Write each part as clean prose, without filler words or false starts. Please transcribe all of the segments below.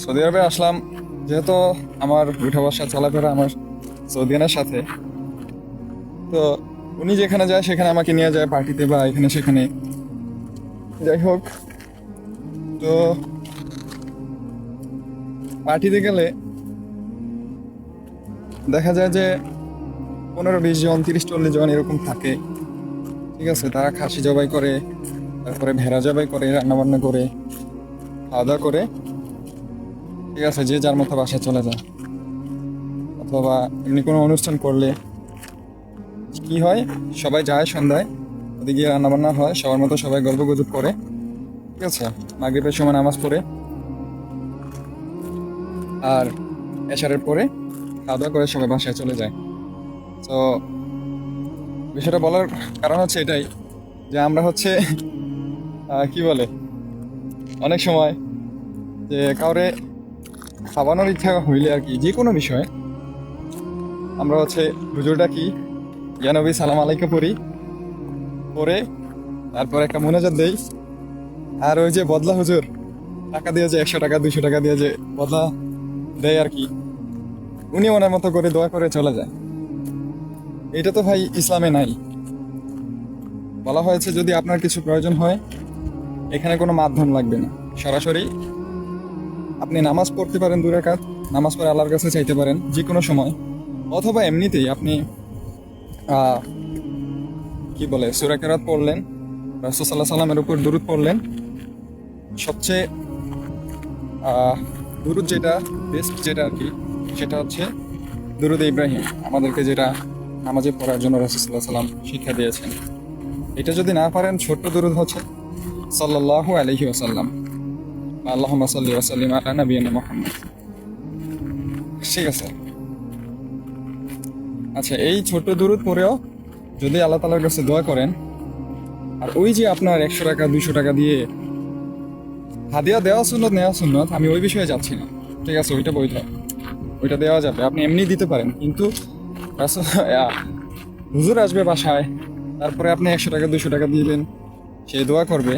Saudi আরবে আসলাম যেহেতু আমার উঠা বসা চলাফেরা আমার সৌদিয়ানের সাথে। তো উনি যেখানে যায় সেখানে আমাকে নিয়ে যায় পার্টিতে বা এখানে সেখানে, যাই হোক। তো পার্টিতে গেলে দেখা যায় যে 15-20 জন 30-40 জন এরকম থাকে। ঠিক আছে, তারা খাসি জবাই করে, তারপরে ভেড়া জবাই করে, রান্নাবান্না করে, খাওয়া দাওয়া করে, ঠিক আছে, যে যার মতো বাসায় চলে যায়। অথবা এমনি কোনো অনুষ্ঠান করলে কি হয়, সবাই যায় সন্ধ্যায়, ওদিকে গিয়ে রান্নাবান্না হয়, সবার মতো সবাই গল্প গুজব করে, ঠিক আছে, মাগরিবের সময় নামাজ পড়ে, আর এশারের পরে খাওয়া দাওয়া করে সবাই বাসায় চলে যায়। তো বিষয়টা বলার কারণ হচ্ছে এটাই যে আমরা হচ্ছে কি বলে, অনেক সময় যে কাউরে খাওয়ানোর ইচ্ছা হইলে আর কি, যে কোনো বিষয়ে আমরা হচ্ছে হুজুরটা কি ইয়া নবী সালাম আলাইকা পড়ি, পরে তারপর একটা মোনাজাত দেই। আর ওই যে বদলা হুজুর টাকা দিয়ে যে 100 টাকা 200 টাকা দিয়ে যে বদলা দেয় আর কি, উনি ওনার মতো করে দোয়া করে চলে যায়। এটা তো ভাই ইসলামে নাই। বলা হয়েছে যদি আপনার কিছু প্রয়োজন হয় এখানে কোনো মাধ্যম লাগবে না, সরাসরি আপনি নামাজ পড়তে পারেন 2 রাকাত, নামাজ পড়ে আল্লাহর কাছে চাইতে পারেন যে কোনো সময়। অথবা এমনিতেই আপনি আহ, কি বলে সূরা কেরাত পড়লেন, রাসূল সাল্লাল্লাহু আলাইহি সাল্লামের উপর দুরূদ পড়লেন। সবচেয়ে দুরূদ যেটা বেস্ট যেটা আর কি, সেটা হচ্ছে দুরূদ ইব্রাহিম, আমাদেরকে যেটা নামাজে পড়ার জন্য রাসূল সাল্লাল্লাহু আলাইহি সাল্লাম শিক্ষা দিয়েছেন। এটা যদি না পারেন, ছোট্ট দুরূদ হচ্ছে সাল্লাল্লাহু আলাইহি ওয়াসাল্লাম, আল্লাহুম্মা সাল্লি ওয়া সাল্লিম আলা নাবিয়িনা মুহাম্মদ। ঠিক আছে। আচ্ছা, এই ছোট্ট দুরূদ পড়েও যদি আল্লাহ তাআলার কাছে দোয়া করেন, আর ওই যে আপনার 100 টাকা 200 টাকা দিয়ে হাদিয়া দেওয়া সুন্নত নেওয়া সুন্নত, আমি ওই বিষয়ে যাচ্ছি না, ঠিক আছে, ওইটা বৈধ, ওইটা দেওয়া যাবে, আপনি এমনি দিতে পারেন। কিন্তু হুজুর আসবে বাসায়, তারপরে আপনি 100 টাকা 200 টাকা দিবেন, সে দোয়া করবে,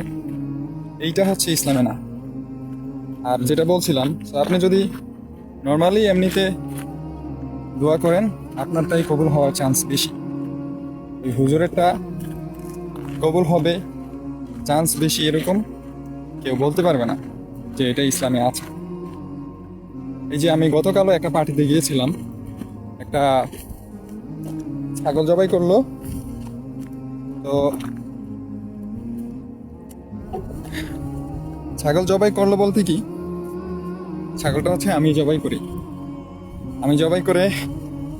এইটা হচ্ছে ইসলামে না। আর যেটা বলছিলাম, তো আপনি যদি নর্মালি এমনিতে দোয়া করেন, আপনারটাই কবুল হওয়ার চান্স বেশি। ওই হুজুরেরটা কবুল হবে চান্স বেশি এরকম কেউ বলতে পারবে না যে এটা ইসলামে আছে। এই যে আমি গতকালও একটা পার্টিতে গিয়েছিলাম, একটা ছাগল জবাই করলো। তো ছাগল জবাই করলো বলতে কি, ছাগলটা হচ্ছে আমি জবাই করি, আমি জবাই করে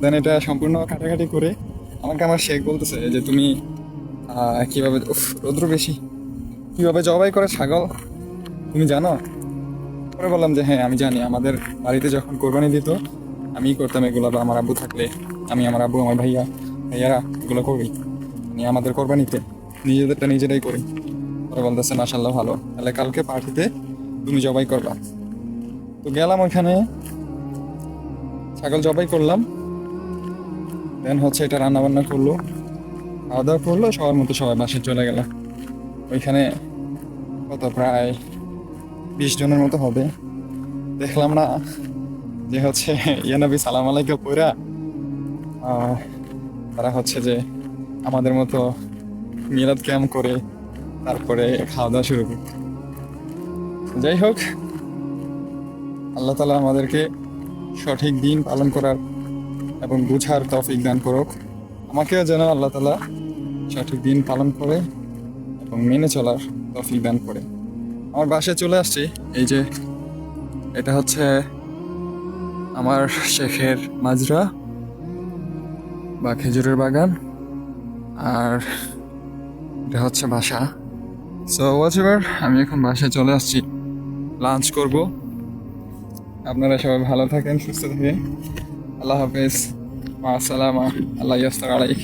দেন এটা সম্পূর্ণ কাটাকাটি করে আমাকে আমার শেখ বলতেছে যে তুমি কিভাবে, রৌদ্র বেশি, কিভাবে জবাই করে ছাগল তুমি জানো? পরে বললাম যে হ্যাঁ আমি জানি, আমাদের বাড়িতে যখন কোরবানি দিত আমি করতাম এগুলো, বা আমার আব্বু থাকলে আমি, আমার আব্বু, আমার ভাইয়ারা এগুলো করি, মানে আমাদের কোরবানিতে নিজেদেরটা নিজেরাই করি। পরে বলতেছে মাশাআল্লাহ ভালো, তাহলে কালকে পার্টিতে তুমি জবাই করবা। তো গেলাম ওইখানে, ছাগল জবাই করলাম, দেন হচ্ছে এটা রান্না বান্না করলো, খাওয়া দাওয়া করলো, সবার মতো সবাই বাসায় চলে গেল। ওইখানে কত প্রায় 20 জনের মতো হবে। দেখলাম না যে হচ্ছে ইয়া নবী সালাম আলাইকা পইরা তারা হচ্ছে যে আমাদের মতো মিলাদ ক্যাম্প করে তারপরে খাওয়া দাওয়া শুরু করে। যাই হোক, আল্লাহ তাআলা আমাদেরকে সঠিক দিন পালন করার এবং বুঝার তৌফিক দান করুক। আমাকেও যেন আল্লাহ তাআলা সঠিক দিন পালন করে এবং মেনে চলার তৌফিক দান করে। আমার বাসায় চলে আসছি, এই যে এটা হচ্ছে আমার শেখের মাজরা বা খেজুরের বাগান, আর এটা হচ্ছে বাসা। সো হোয়াটএভার, আমি এখন বাসায় চলে আসছি, লাঞ্চ করব। আপনারা সবাই ভালো থাকেন, সুস্থ থাকেন, আল্লাহ হাফেজ, মা আসসালামা, আল্লাহ ইয়াস্তার আলাইক।